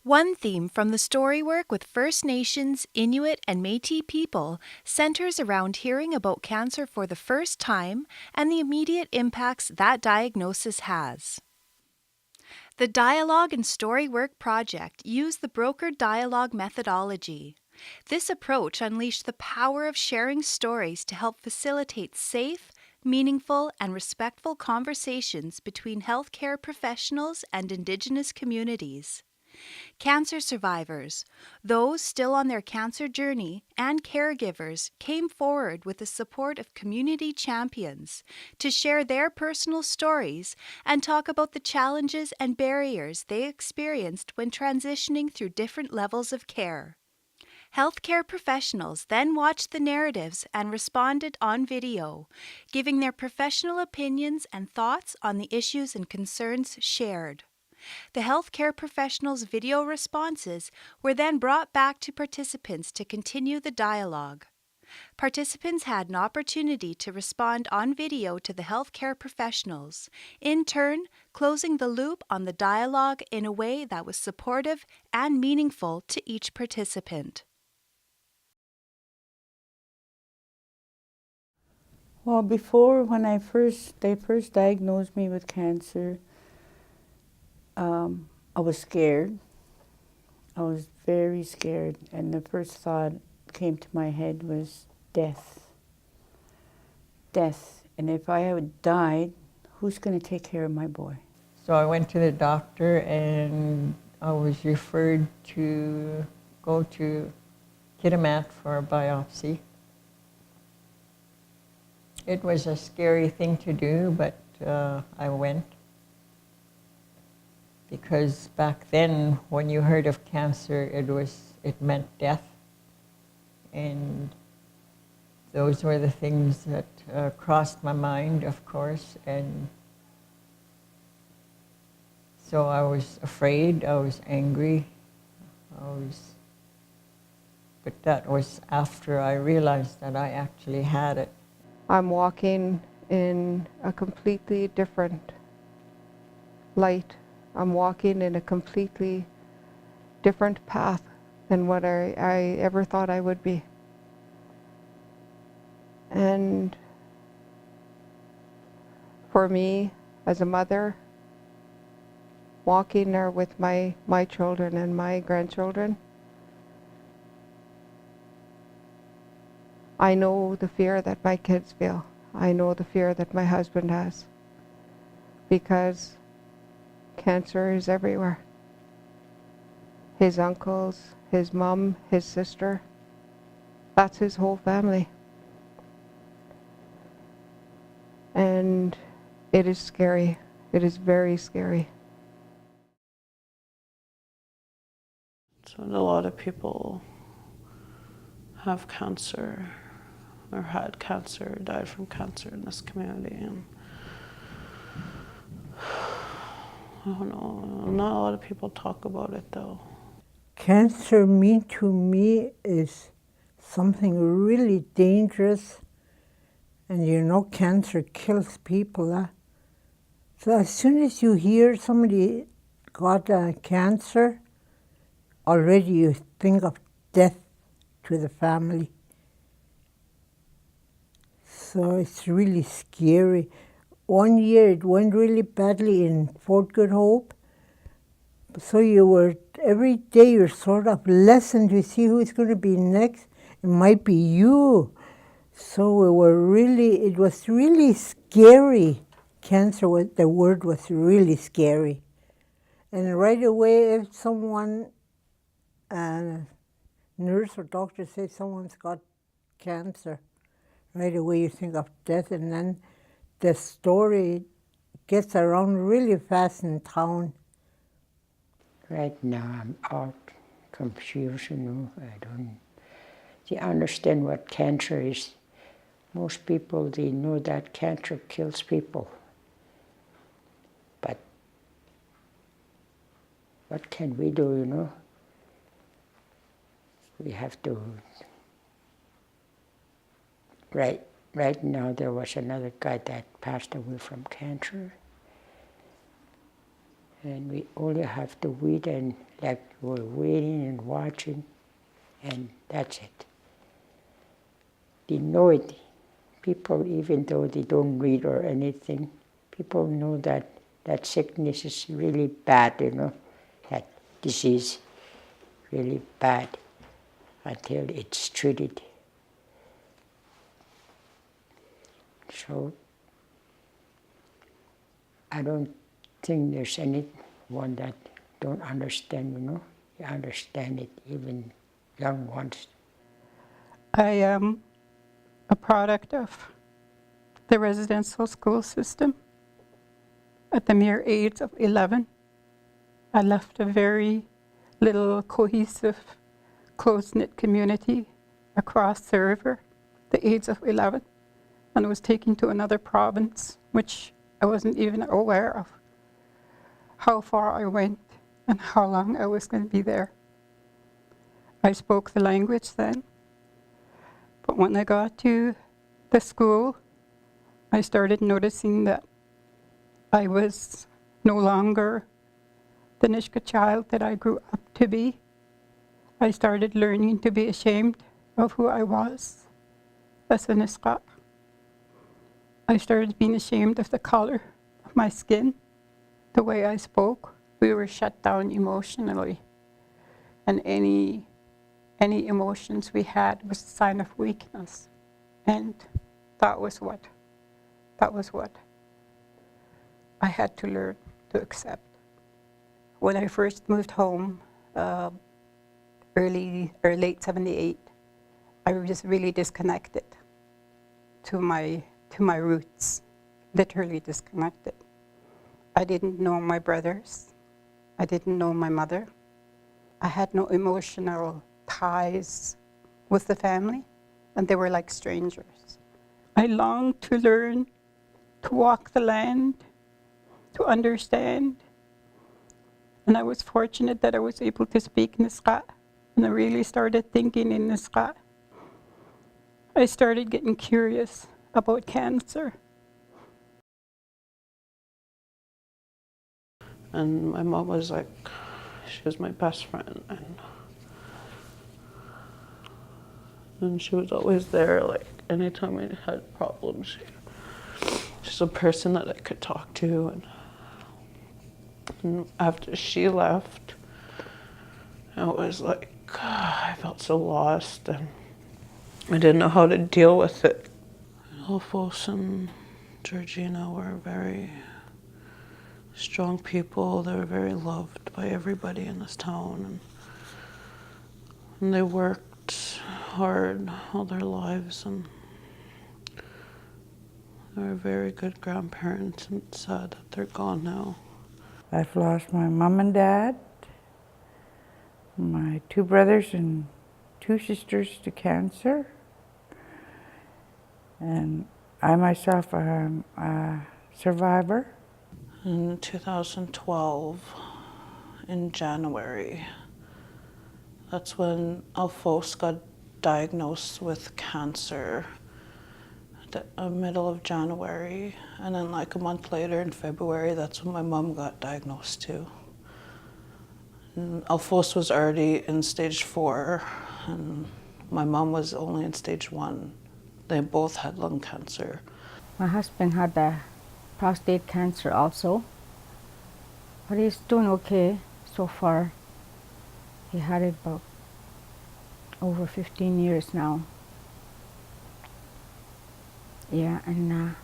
One theme from the story work with First Nations, Inuit, and Métis people centers around hearing about cancer for the first time and the immediate impacts that diagnosis has. The Dialogue and Story Work project used the brokered dialogue methodology. This approach unleashed the power of sharing stories to help facilitate safe, meaningful, and respectful conversations between healthcare professionals and Indigenous communities. Cancer survivors, those still on their cancer journey, and caregivers came forward with the support of community champions to share their personal stories and talk about the challenges and barriers they experienced when transitioning through different levels of care. Healthcare professionals then watched the narratives and responded on video, giving their professional opinions and thoughts on the issues and concerns shared. The healthcare professionals' video responses were then brought back to participants to continue the dialogue. Participants had an opportunity to respond on video to the healthcare professionals, in turn closing the loop on the dialogue in a way that was supportive and meaningful to each participant. Well, before, when they first diagnosed me with cancer, I was scared. I was very scared, and the first thought came to my head was death. Death. And if I had died, who's going to take care of my boy? So I went to the doctor and I was referred to go to Kitimat for a biopsy. It was a scary thing to do, but I went. Because back then, when you heard of cancer, it meant death. And those were the things that crossed my mind, of course. And so I was afraid, I was angry, but that was after I realized that I actually had it. I'm walking in a completely different light. I'm walking in a completely different path than what I ever thought I would be. And for me, as a mother, walking there with my children and my grandchildren, I know the fear that my kids feel. I know the fear that my husband has, because cancer is everywhere. His uncles, his mom, his sister, that's his whole family. And it is scary. It is very scary. So a lot of people have cancer or had cancer, or died from cancer in this community. And I don't know, not a lot of people talk about it though. Cancer to me is something really dangerous, and you know cancer kills people. So as soon as you hear somebody got cancer, already you think of death to the family. So it's really scary. One year it went really badly in Fort Good Hope. So you were, every day you're sort of listening to see who's going to be next. It might be you. So it was really scary. Cancer, the word was really scary. And right away, if someone, nurse or doctor says someone's got cancer, right away you think of death, and then the story gets around really fast in town. Right now I'm out confused, I don't understand what cancer is. Most people, they know that cancer kills people. But what can we do, We have to. Right now there was another guy that passed away from cancer. And we only have to wait, and like we're waiting and watching, and that's it. They know it. People, even though they don't read or anything, people know that that sickness is really bad, that disease really bad until it's treated. So I don't think there's anyone that don't understand, You understand it, even young ones. I am a product of the residential school system. At the mere age of 11, I left a very little cohesive, close-knit community across the river, the age of 11, and was taken to another province, which I wasn't even aware of how far I went and how long I was going to be there. I spoke the language then, but when I got to the school, I started noticing that I was no longer the Nishka child that I grew up to be. I started learning to be ashamed of who I was as a Nishka. I started being ashamed of the color of my skin, the way I spoke. We were shut down emotionally, and any emotions we had was a sign of weakness, and that was what I had to learn to accept. When I first moved home, early or late '78, I was really disconnected to my roots, literally disconnected. I didn't know my brothers. I didn't know my mother. I had no emotional ties with the family, and they were like strangers. I longed to learn to walk the land, to understand. And I was fortunate that I was able to speak Nisqa, and I really started thinking in Nisqa. I started getting curious about cancer. And my mom was like, she was my best friend, and she was always there, like anytime I had problems. She's a person that I could talk to, and after she left, I was like, I felt so lost, and I didn't know how to deal with it. Alphonse and Georgina were very strong people. They were very loved by everybody in this town, and they worked hard all their lives, and they were very good grandparents, and it's sad that they're gone now. I've lost my mom and dad, my 2 brothers and 2 sisters to cancer. And I myself am a survivor. In 2012, in January, that's when Alphonse got diagnosed with cancer, the middle of January. And then like a month later in February, that's when my mom got diagnosed too. And Alphonse was already in stage 4, and my mom was only in stage 1. They both had lung cancer. My husband had prostate cancer also, but he's doing okay so far. He had it about over 15 years now. Yeah, and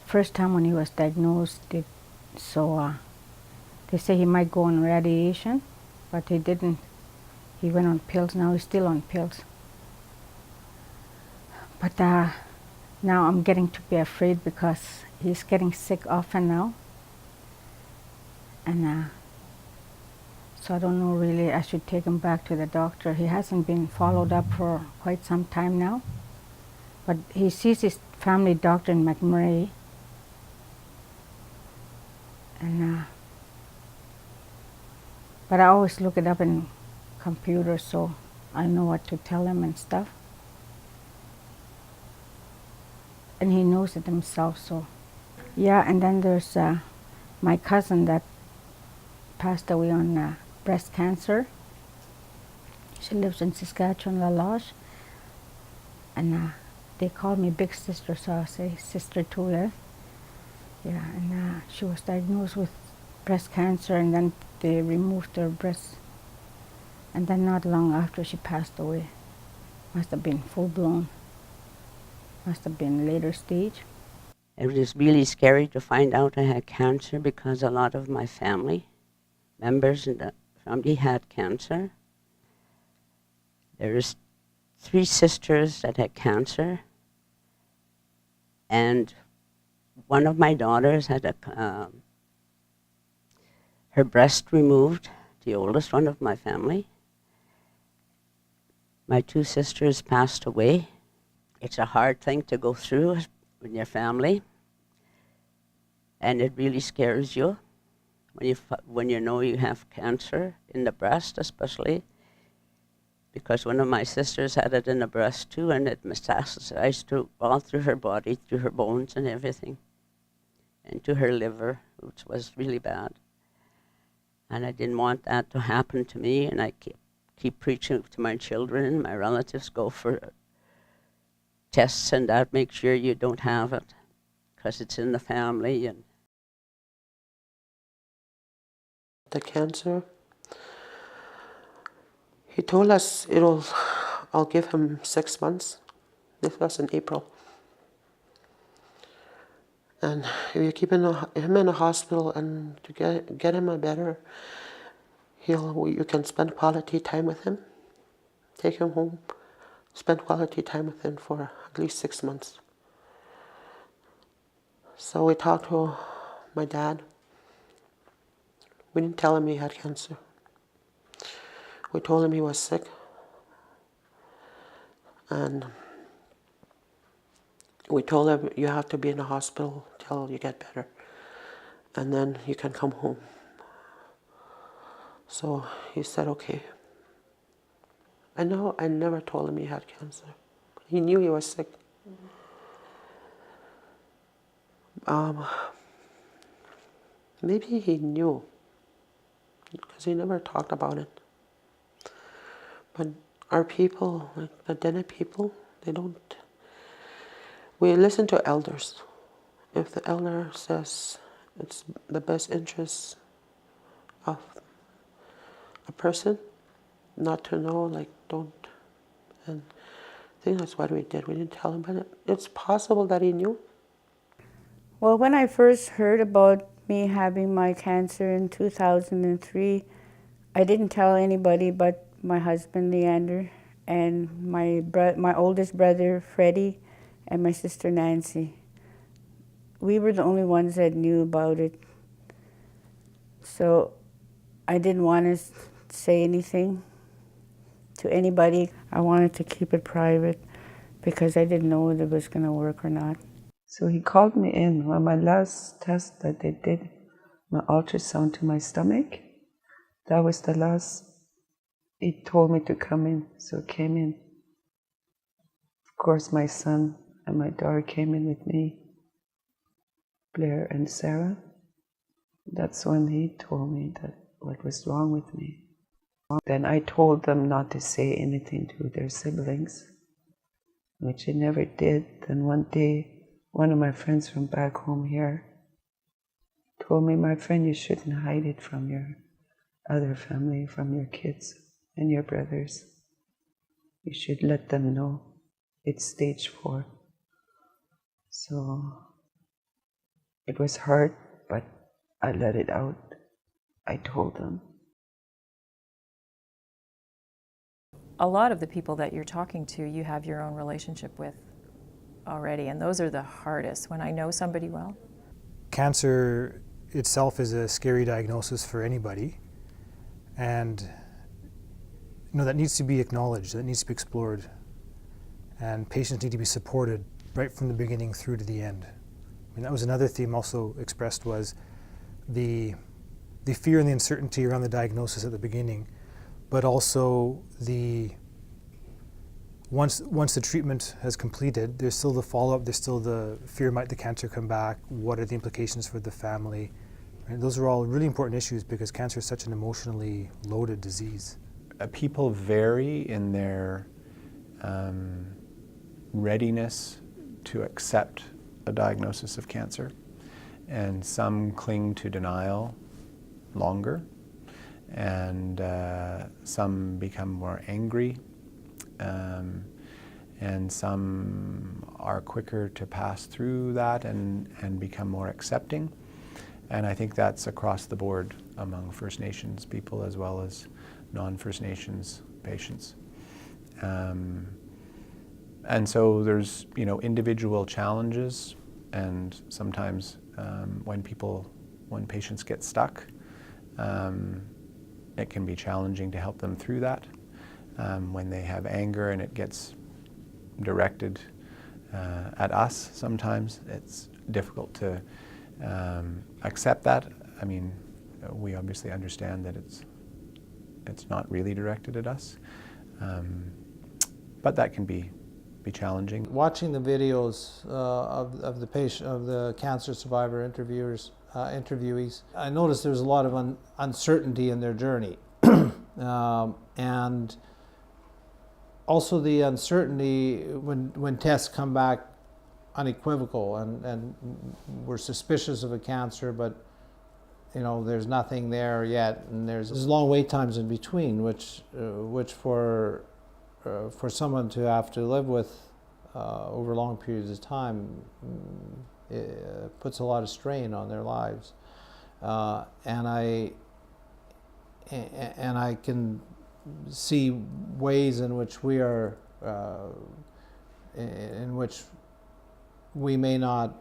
first time when he was diagnosed, they say he might go on radiation, but he didn't. He went on pills. Now he's still on pills. But now I'm getting to be afraid because he's getting sick often now. And so I don't know really, I should take him back to the doctor. He hasn't been followed up for quite some time now. But he sees his family doctor in McMurray. And but I always look it up in computer so I know what to tell him and stuff. And he knows it himself, so. Yeah, and then there's my cousin that passed away on breast cancer. She lives in Saskatchewan, La Loche, and they call me Big Sister, so I'll say Sister Tula. Yeah, and she was diagnosed with breast cancer, and then they removed her breast. And then not long after she passed away, must have been full blown, must have been later stage. It was really scary to find out I had cancer because a lot of my family members in the family had cancer. There's 3 sisters that had cancer, and one of my daughters had her breast removed, the oldest one of my family. My 2 sisters passed away. It's a hard thing to go through in your family, and it really scares you when you know you have cancer in the breast, especially because one of my sisters had it in the breast too, and it metastasized all through her body, through her bones and everything, and to her liver, which was really bad. And I didn't want that to happen to me, and I keep preaching to my children and my relatives, go for tests and that, make sure you don't have it, because it's in the family. And The cancer, he told us I'll give him 6 months. This was in April. And if you keep him in a hospital and to get him a better, you can spend quality time with him, take him home, spend quality time with him for at least 6 months. So we talked to my dad. We didn't tell him he had cancer. We told him he was sick. And we told him, you have to be in the hospital till you get better, and then you can come home. So he said, okay. I never told him he had cancer. He knew he was sick. Maybe he knew, because he never talked about it. But our people, like the Dene people, they don't. We listen to elders. If the elder says it's the best interest of a person not to know, like, don't. And I think that's what we did. We didn't tell him, but it's possible that he knew. Well, when I first heard about me having my cancer in 2003, I didn't tell anybody but my husband, Leander, and my oldest brother, Freddie, and my sister, Nancy. We were the only ones that knew about it. So I didn't want to say anything to anybody. I wanted to keep it private because I didn't know if it was going to work or not. So he called me in on my last test that they did, my ultrasound to my stomach. That was the last. He told me to come in, so I came in. Of course, my son and my daughter came in with me, Blair and Sarah. That's when he told me that what was wrong with me. Then I told them not to say anything to their siblings, which they never did. Then one day, one of my friends from back home here told me, my friend, you shouldn't hide it from your other family, from your kids and your brothers. You should let them know it's stage 4. So it was hard, but I let it out. I told them. A lot of the people that you're talking to, you have your own relationship with already, and those are the hardest. When I know somebody well. Cancer itself is a scary diagnosis for anybody, and that needs to be acknowledged, that needs to be explored, and patients need to be supported right from the beginning through to the end. I mean, that was another theme also expressed, was the fear and the uncertainty around the diagnosis at the beginning, but also once the treatment has completed, there's still the follow-up, there's still the fear, might the cancer come back, what are the implications for the family, Right? Those are all really important issues because cancer is such an emotionally loaded disease. People vary in their readiness to accept a diagnosis of cancer, and some cling to denial longer, and some become more angry, and some are quicker to pass through that and become more accepting. And I think that's across the board among First Nations people as well as non-First Nations patients. And so there's, you know, individual challenges, and sometimes when patients get stuck, it can be challenging to help them through that. When they have anger and it gets directed at us, sometimes it's difficult to accept that. I mean, we obviously understand that it's not really directed at us, but that can be challenging. Watching the videos of the cancer survivor interviewees, I noticed there was a lot of uncertainty in their journey, and also the uncertainty when tests come back unequivocal and we're suspicious of a cancer, but you know there's nothing there yet, and there's long wait times in between, which for someone to have to live with over long periods of time puts a lot of strain on their lives, and I can see ways in which we are in which we may not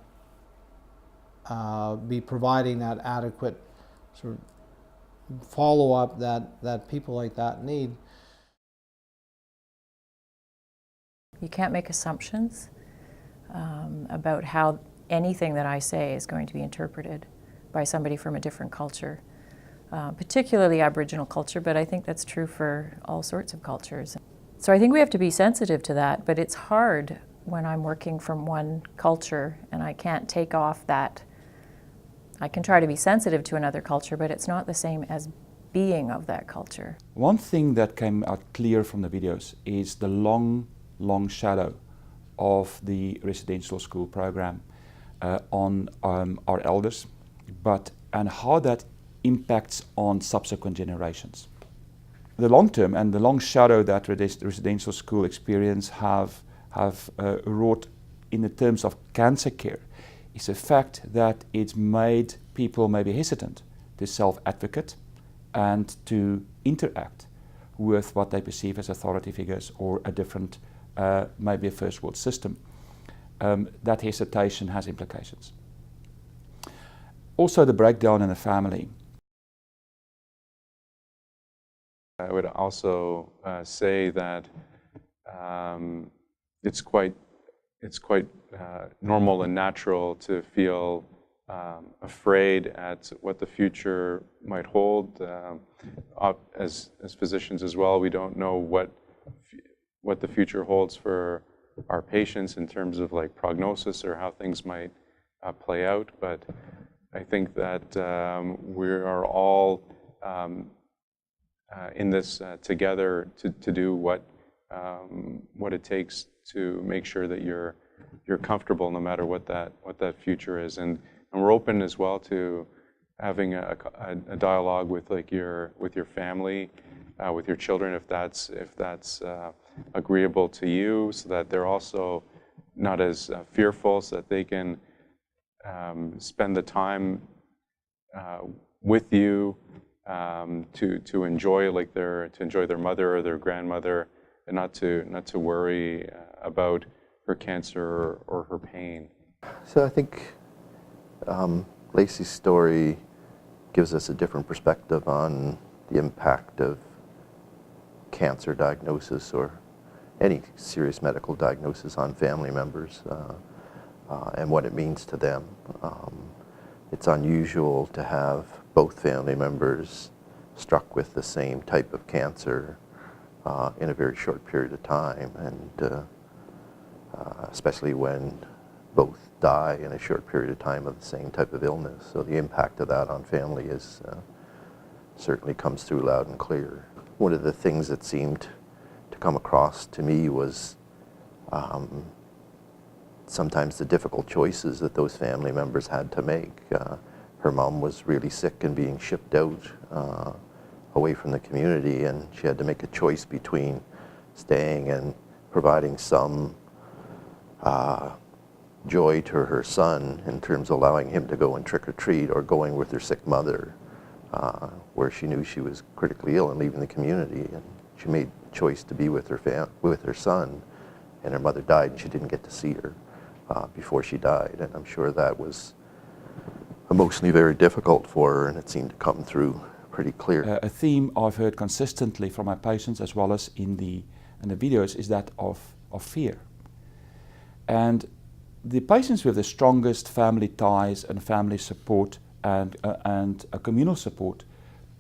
be providing that adequate sort of follow-up that people like that need. You can't make assumptions about how anything that I say is going to be interpreted by somebody from a different culture, particularly Aboriginal culture, but I think that's true for all sorts of cultures. So I think we have to be sensitive to that, but it's hard when I'm working from one culture and I can't take off that. I can try to be sensitive to another culture, but it's not the same as being of that culture. One thing that came out clear from the videos is the long shadow of the residential school program on our elders, and how that impacts on subsequent generations. The long term and the long shadow that residential school experience have wrought in the terms of cancer care is a fact that it's made people maybe hesitant to self-advocate and to interact with what they perceive as authority figures or a different maybe a first world system. That hesitation has implications. Also the breakdown in the family. I would also say that it's quite normal and natural to feel afraid at what the future might hold. As physicians as well, we don't know what the future holds for our patients in terms of like prognosis or how things might play out. But I think that we are all in this together to do what it takes to make sure that you're comfortable no matter what that future is, and we're open as well to having a dialogue with like your family, with your children if that's agreeable to you, so that they're also not as fearful, so that they can spend the time with you to enjoy their mother or their grandmother, and not to worry about her cancer or her pain. So I think Lacey's story gives us a different perspective on the impact of cancer diagnosis or any serious medical diagnosis on family members and what it means to them. It's unusual to have both family members struck with the same type of cancer in a very short period of time, and especially when both die in a short period of time of the same type of illness. So the impact of that on family is certainly comes through loud and clear. One of the things that seemed to come across to me was sometimes the difficult choices that those family members had to make. Her mom was really sick and being shipped out away from the community, and she had to make a choice between staying and providing some joy to her son in terms of allowing him to go and trick-or-treat, or going with her sick mother where she knew she was critically ill and leaving the community. And she made the choice to be with her son, and her mother died and she didn't get to see her before she died. And I'm sure that was emotionally very difficult for her, and it seemed to come through pretty clear. A theme I've heard consistently from my patients as well as in the videos is that of fear. And the patients with the strongest family ties and family support and a communal support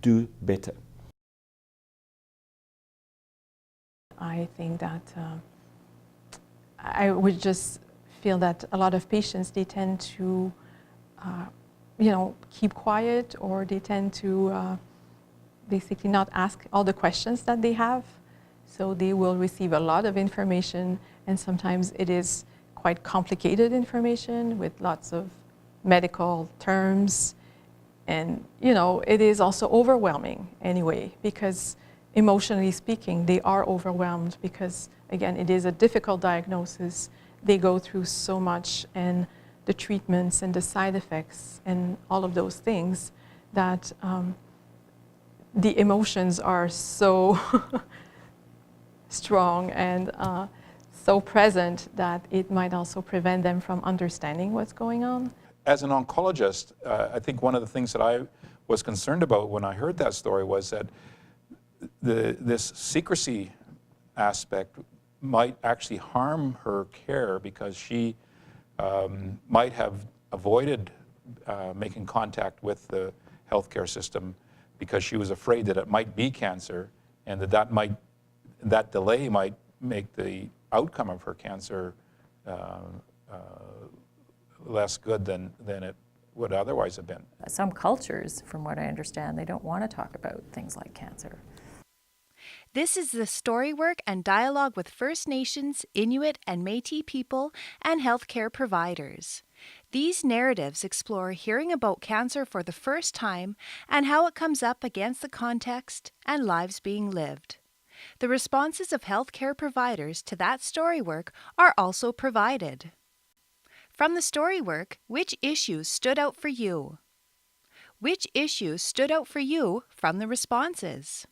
do better. I think that I would just feel that a lot of patients, they tend to keep quiet, or they tend to basically not ask all the questions that they have. So they will receive a lot of information, and sometimes it is quite complicated information with lots of medical terms. And, it is also overwhelming anyway, because emotionally speaking, they are overwhelmed because, again, it is a difficult diagnosis. They go through so much, and the treatments and the side effects and all of those things, that the emotions are so strong and so present that it might also prevent them from understanding what's going on. As an oncologist, I think one of the things that I was concerned about when I heard that story was that this secrecy aspect might actually harm her care, because she might have avoided making contact with the healthcare system because she was afraid that it might be cancer, and that delay might make the outcome of her cancer less good than it would otherwise have been. Some cultures, from what I understand, they don't want to talk about things like cancer. This is the story work and dialogue with First Nations, Inuit, and Métis people and healthcare providers. These narratives explore hearing about cancer for the first time and how it comes up against the context and lives being lived. The responses of healthcare providers to that story work are also provided. From the story work, which issues stood out for you? Which issues stood out for you from the responses?